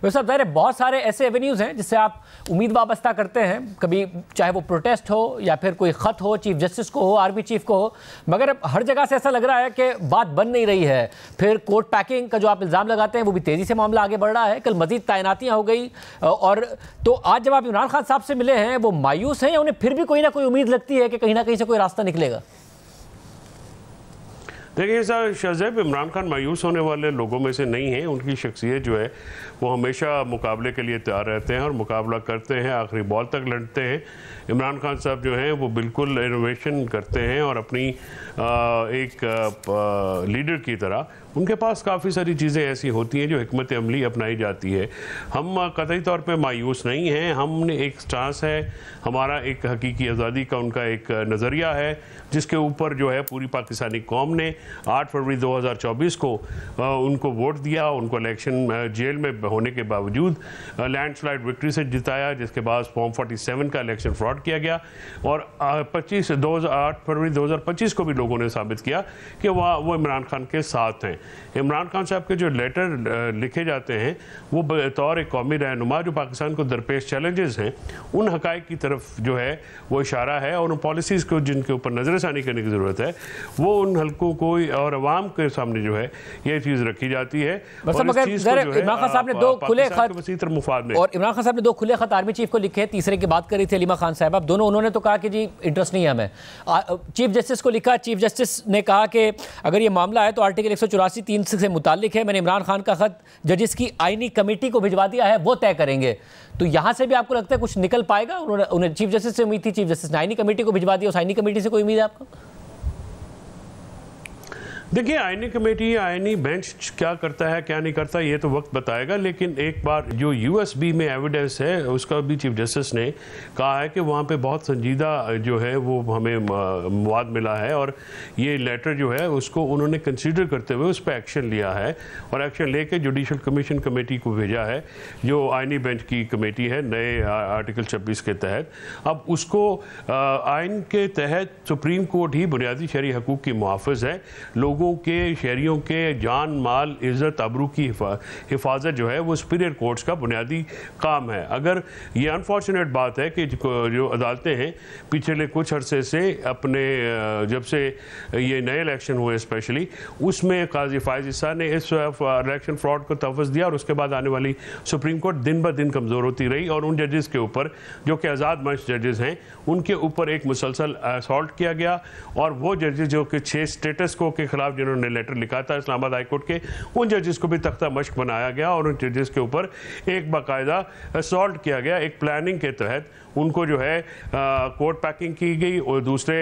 वैसे ज़ाहिर है बहुत सारे ऐसे एवेन्यूज़ हैं जिससे आप उम्मीद वाबस्ता करते हैं, कभी चाहे वो प्रोटेस्ट हो या फिर कोई ख़त हो चीफ जस्टिस को हो, आर्मी चीफ को हो, मगर अब हर जगह से ऐसा लग रहा है कि बात बन नहीं रही है। फिर कोर्ट पैकिंग का जो आप इल्ज़ाम लगाते हैं वो भी तेज़ी से मामला आगे बढ़ रहा है। कल मज़ीद तैनातियाँ हो गई, और तो आज जब आप इमरान खान साहब से मिले हैं वो मायूस हैं या उन्हें फिर भी कोई ना कोई उम्मीद लगती है कि कहीं ना कहीं से कोई रास्ता निकलेगा? देखिए सर, शाहज़ैब इमरान खान मायूस होने वाले लोगों में से नहीं हैं। उनकी शख्सियत जो है वो हमेशा मुकाबले के लिए तैयार रहते हैं और मुकाबला करते हैं, आखिरी बॉल तक लड़ते हैं। इमरान खान साहब जो हैं वो बिल्कुल इनोवेशन करते हैं और अपनी एक लीडर की तरह उनके पास काफ़ी सारी चीज़ें ऐसी होती हैं जो हिकमत अमली अपनाई जाती है। हम कतई तौर पे मायूस नहीं हैं। हमने एक स्टांस है, हमारा एक हकीकी आज़ादी का उनका एक नज़रिया है जिसके ऊपर जो है पूरी पाकिस्तानी कौम ने 8 फरवरी 2024 को उनको वोट दिया, उनको इलेक्शन जेल में होने के बावजूद लैंडस्लाइड विक्ट्री से जिताया, जिसके बाद फॉर्म 47 का इलेक्शन फ्रॉड किया गया और 8 फरवरी 2025 को भी लोगों ने साबित किया कि वो इमरान खान के साथ हैं। इमरान खान साहब के जो लेटर लिखे जाते हैं वो बतौर एक कौमी रहनुमा जो पाकिस्तान को दरपेश चैलेंजेस हैं उन हक़ाइक़ की तरफ जो है वो इशारा है, और उन पॉलिसीज़ को जिनके ऊपर नज़रसानी करने की ज़रूरत है वो उन हल्कों को और अवाम के सामने जो है ये चीज़ रखी जाती है। इमरान खान साहब ने दो खुले खत और इमरान खान साहब ने 2 खुले खत आर्मी चीफ को लिखे, तीसरे की बात करी थी अलीमा खान साहब। अब दोनों उन्होंने तो कहा कि जी इंटरेस्ट नहीं है हमें। चीफ जस्टिस को लिखा, चीफ जस्टिस ने कहा कि अगर ये मामला है तो आर्टिकल 184(3) से मुतालिक है, मैंने इमरान खान का खत जजिस की आईनी कमेटी को भिजवा दिया है, वो तय करेंगे। तो यहाँ से भी आपको लगता है कुछ निकल पाएगा? उन्हें चीफ जस्टिस से उम्मीद थी, चीफ जस्टिस ने आईनी कमेटी को भिजवा दिया, उस आईनी कमेटी से कोई उम्मीद है आपको? देखिए, आईनी कमेटी या आईनी बेंच क्या करता है क्या नहीं करता ये तो वक्त बताएगा, लेकिन एक बार जो यूएसबी में एविडेंस है उसका भी चीफ जस्टिस ने कहा है कि वहाँ पे बहुत संजीदा जो है वो हमें मवाद मिला है और ये लेटर जो है उसको उन्होंने कंसीडर करते हुए उस पर एक्शन लिया है और एक्शन लेके जुडिशल कमीशन कमेटी को भेजा है जो आईनी बेंच की कमेटी है नए आर्टिकल 26 के तहत। अब उसको आइन के तहत सुप्रीम कोर्ट ही बुनियादी शहरी हकूक़ की मुहाफ़िज़ है। लोगों के शहरियों के जान माल इज़्ज़त आबरू की हिफाजत जो है वो सुपीरियर कोर्ट्स का बुनियादी काम है। अगर ये अनफॉर्चुनेट बात है कि जो अदालतें हैं पिछले कुछ अरसे से अपने जब से ये नए इलेक्शन हुए स्पेशली उसमें काजी फायज़ ईसा ने इस इलेक्शन फ्रॉड को तहफ़्फ़ुज़ दिया और उसके बाद आने वाली सुप्रीम कोर्ट दिन ब दिन कमज़ोर होती रही और उन जजेस के ऊपर जो कि आज़ाद मंच जजेस हैं उनके ऊपर एक मुसलसल असॉल्ट किया गया और वो जजेस जो कि 6 स्टेटस को के खिलाफ जिन्होंने लेटर लिखा था इस्लामाबाद हाई कोर्ट के उन जजेस को भी तख्ता मश्क बनाया गया और उन जजेस के ऊपर एक बाकायदा असॉल्ट किया गया। एक प्लानिंग के तहत उनको जो है कोर्ट पैकिंग की गई और दूसरे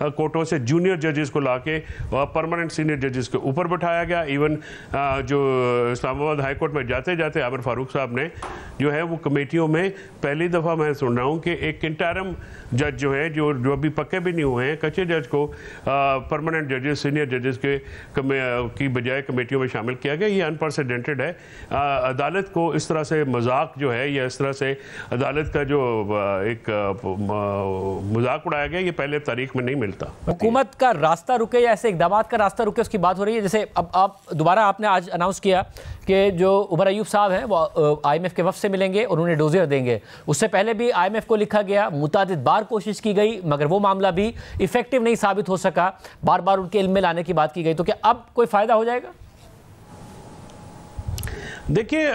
कोर्टों से जूनियर जजेस को लाके परमानेंट सीनियर जजेस के ऊपर बिठाया गया। इवन जो इस्लामाबाद हाई कोर्ट में जाते जाते आमिर फारूक साहब ने जो है वो कमेटियों में पहली दफ़ा मैं सुन रहा हूँ कि एक इंटरम जज जो है जो अभी पक्के भी नहीं हुए हैं कच्चे जज को परमानेंट जजेस सीनियर जजेस की बजाय कमेटियों में शामिल किया गया। ये अनप्रेसिडेंटेड है। अदालत को इस तरह से मजाक जो है या इस तरह से अदालत का जो एक मजाक उड़ाया गया ये पहले तारीख में नहीं मिलता। हुकूमत का रास्ता रुके या ऐसे इक़दाम का रास्ता रुके उसकी बात हो रही है। जैसे अब आप दोबारा आपने आज अनाउंस किया कि जो उमर अयूब साहब हैं वो IMF के वफ़द से मिलेंगे और उन्हें डोजियर देंगे। उससे पहले भी IMF को लिखा गया, मुतादिद बार कोशिश की गई मगर वो मामला भी इफ़ेक्टिव नहीं साबित हो सका, बार बार उनके इल्म में लाने की बात की गई। तो क्या अब कोई फ़ायदा हो जाएगा? देखिए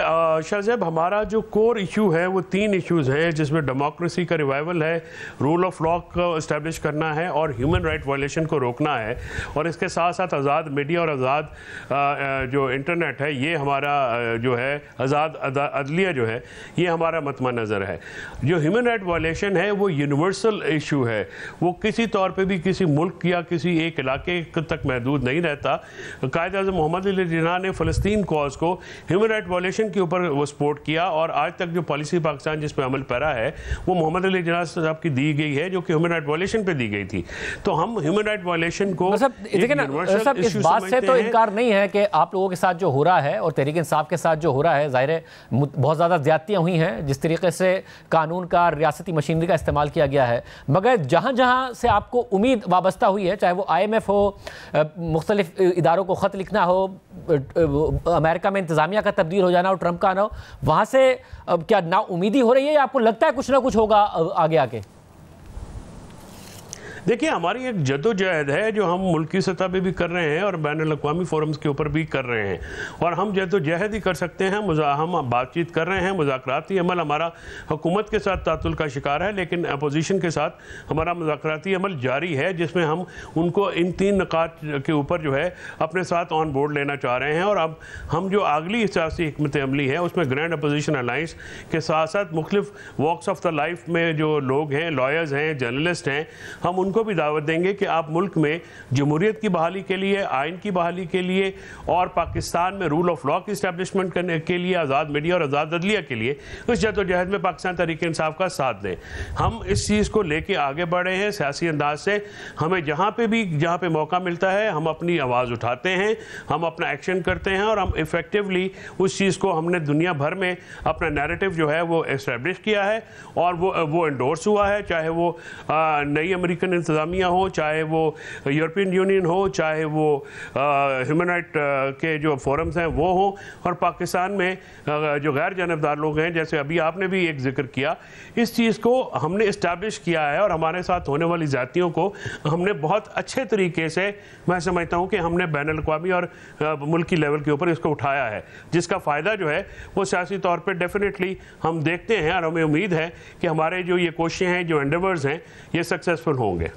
शाहज़ैब, हमारा जो कोर इशू है वो 3 इश्यूज़ हैं जिसमें डेमोक्रेसी का रिवाइवल है, रूल ऑफ लॉ को इस्टेब्लिश करना है और ह्यूमन राइट वायलेशन को रोकना है और इसके साथ साथ आज़ाद मीडिया और आज़ाद जो इंटरनेट है ये हमारा जो है आज़ाद अदलिया जो है ये हमारा मतमा नज़र है। जो ह्यूमन राइट वायलेशन है वो यूनिवर्सल इशू है, वो किसी तौर पर भी किसी मुल्क या किसी एक इलाके तक महदूद नहीं रहता। कायद-ए-आज़म मोहम्मद अली जिन्ना ने फ़लस्तीन कॉज को ह्यूमन राइट वायलेशन के ऊपर वो सपोर्ट किया और आज तक जो पॉलिसी पाकिस्तान जिस पे अमल पैरा है वो मोहम्मद अली जिन्ना साहब की दी गई है जो कि ह्यूमन राइट वायलेशन पे दी गई थी। तो हम ह्यूमन राइट वायलेशन को इस बात से तो इनकार नहीं है कि आप लोगों के साथ जो हो रहा है और तहरीक इंसाफ के साथ जो हो रहा है जाहिर है बहुत ज़्यादा ज़्यादतियाँ हुई हैं जिस तरीके से कानून का रियासती मशीनरी का इस्तेमाल किया गया है, मगर जहाँ जहाँ से आपको उम्मीद वाबस्ता हुई है चाहे वो IMF हो, मुख्तलिफ इदारों को ख़त लिखना हो, अमेरिका में इंतज़ामिया का तब्दील हो जाना हो, ट्रंप का आना हो, वहाँ से क्या ना उम्मीदी हो रही है या आपको लगता है कुछ ना कुछ होगा आगे आके? देखिए, हमारी एक जद्दोजहद है जो हम मुल्की सतह पे भी कर रहे हैं और बैनुल अक़वामी फोरम्स के ऊपर भी कर रहे हैं, और हम जद्दोजहद ही कर सकते हैं। हम बातचीत कर रहे हैं, मुज़ाकराती अमल हमारा हुकूमत के साथ तातुल का शिकार है, लेकिन अपोजिशन के साथ हमारा मुज़ाकराती अमल जारी है, जिसमें हम उनको इन 3 नकात के ऊपर जो है अपने साथ ऑन बोर्ड लेना चाह रहे हैं। और अब हम जो अगली सियासी हिकमत अमली है उसमें ग्रैंड अपोजिशन अलाइंस के साथ साथ मुख्तलिफ वॉक्स ऑफ द लाइफ में जो लोग हैं, लॉयर्स हैं, जर्नलिस्ट हैं, हम उनको भी दावत देंगे कि आप मुल्क में जमहूरियत की बहाली के लिए, आइन की बहाली के लिए और पाकिस्तान में रूल ऑफ लॉ की इस्टेब्लिशमेंट करने के लिए, आज़ाद मीडिया और आज़ाद अदलिया के लिए उस जद्दोजहद में पाकिस्तान तहरीक-ए-इंसाफ का साथ दें। हम इस चीज़ को लेके आगे बढ़े हैं सियासी अंदाज से। हमें जहाँ पे मौका मिलता है हम अपनी आवाज़ उठाते हैं, हम अपना एक्शन करते हैं, और हम इफ़ेक्टिवली उस चीज़ को हमने दुनिया भर में अपना नैरेटिव जो है वो इस्टेब्लिश किया है और वो एंडोर्स हुआ है, चाहे वो नई अमेरिकन इंतज़ामिया हो, चाहे वो यूरोपियन यूनियन हो, चाहे वो ह्यूमन राइट के जो फोरम्स हैं वो हों, और पाकिस्तान में जो गैर जानबदार लोग हैं, जैसे अभी आपने भी एक जिक्र किया, इस चीज़ को हमने इस्टेब्लिश किया है और हमारे साथ होने वाली ज़्यादतियों को हमने बहुत अच्छे तरीके से, मैं समझता हूँ कि हमने बैनुल अक़वामी और मुल्की लेवल के ऊपर इसको उठाया है, जिसका फ़ायदा जो है वो सियासी तौर पर डेफिनेटली हम देखते हैं, और हमें उम्मीद है कि हमारे जो ये कोशिशें हैं, जो एंडेवर्स हैं, ये सक्सेसफुल होंगे।